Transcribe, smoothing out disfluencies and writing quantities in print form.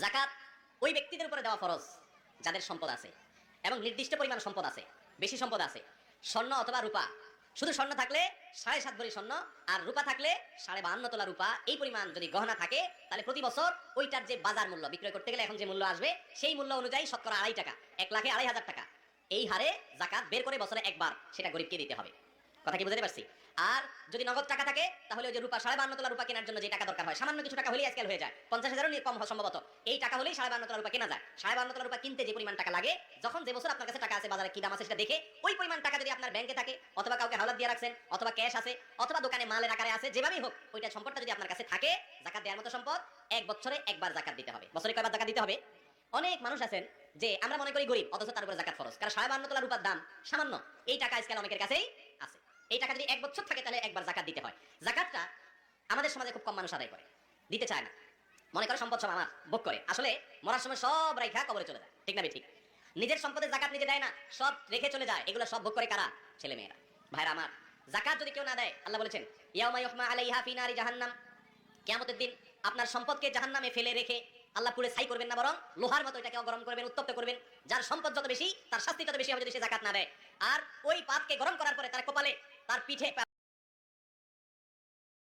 যাকাত ওই ব্যক্তিদের উপরে দেওয়া ফরজ যাদের সম্পদ আছে এবং নির্দিষ্ট পরিমাণ সম্পদ আছে, বেশি সম্পদ আছে। স্বর্ণ অথবা রূপা, শুধু স্বর্ণ থাকলে 7.5 ভরি স্বর্ণ আর রূপা থাকলে 52.5 তোলা রূপা, এই পরিমাণ যদি গহনা থাকে তাহলে প্রতি বছর ওইটার যে বাজার মূল্য বিক্রয় করতে গেলে এখন যে মূল্য আসবে সেই মূল্য অনুযায়ী শতকরা 2.5 টাকা, 1,02,500 টাকা এই হারে যাকাত বের করে বছরে একবার সেটা গরিবকে দিতে হবে। কথা কি বুঝতে পারছি? আর যদি নগদ টাকা থাকে তাহলে ওই যে রূপা 52.5 তোলা রূপা কেনার জন্য যে টাকা দরকার হয়, সামান্য কিছু টাকা হলেই আজকাল হয়ে যায়, 50,000-এরও কম সম্ভবত, এই টাকা হলেই 52.5 তোলা রূপা কেনা যায়। 52 তোলা রূপা কিনতে যে পরিমাণ টাকা লাগে, যখন যে বছর আপনার কাছে টাকা আছে বাজারে কি দাম আছে সেটা দেখে ওই পরিমাণ টাকা যদি আপনার ব্যাংকে থাকে অথবা কাউকে হাওলাত দিয়ে রাখছেন অথবা ক্যাশ আছে অথবা দোকানে মালের আকারে আছে, যেভাবেই হোক ওইটা সম্পদটা যদি আপনার কাছে থাকে, যাকাত দেওয়ার মতো সম্পদ, এক বছরে একবার যাকাত দিতে হবে। বছরে কয়বার যাকাত দিতে হবে? অনেক মানুষ আছেন যে আমরা মনে করি গরিব, অথচ তার উপরে যাকাত ফরজ, কারণ 52 তোলা রূপার দাম সামান্য, এই টাকা আজকাল অনেকের কাছেই আছে। এই টাকা যদি এক বছর থাকে তাহলে একবার যাকাত দিতে হয়। যাকাতটা আমাদের সমাজে খুব কম মানুষ আদায় করে, দিতে চায় না, মনে করে সম্পদ সব আমার, ভোগ করে। আসলে মরার সময় সব রাইখা কবরে চলে যায়, ঠিক না ঠিক? নিজের সম্পদের যাকাত নিজে দেয় না, সব রেখে চলে যায়। এগুলো সব ভোগ করে কারা? ছেলে মেয়েরা। ভাইরা আমার, যাকাত যদি কেউ না দেয়, আল্লাহ বলেছেন ইয়াউমা ইউহমা আলাইহা ফি নারি জাহান্নাম, কিয়ামতের দিন আপনার সম্পদকে জাহান্নামে ফেলে রেখে আল্লাহ পুড়ে ছাই করবেন না, বরং লোহার মতো এটাকে গরম করবেন, উত্তপ্ত করবেন। যার সম্পদ যত বেশি তার শাস্তি তত বেশি হবে যদি সে যাকাত না দেয়। আর ওই পাতকে গরম করার পরে তার কপালে, তার পিঠে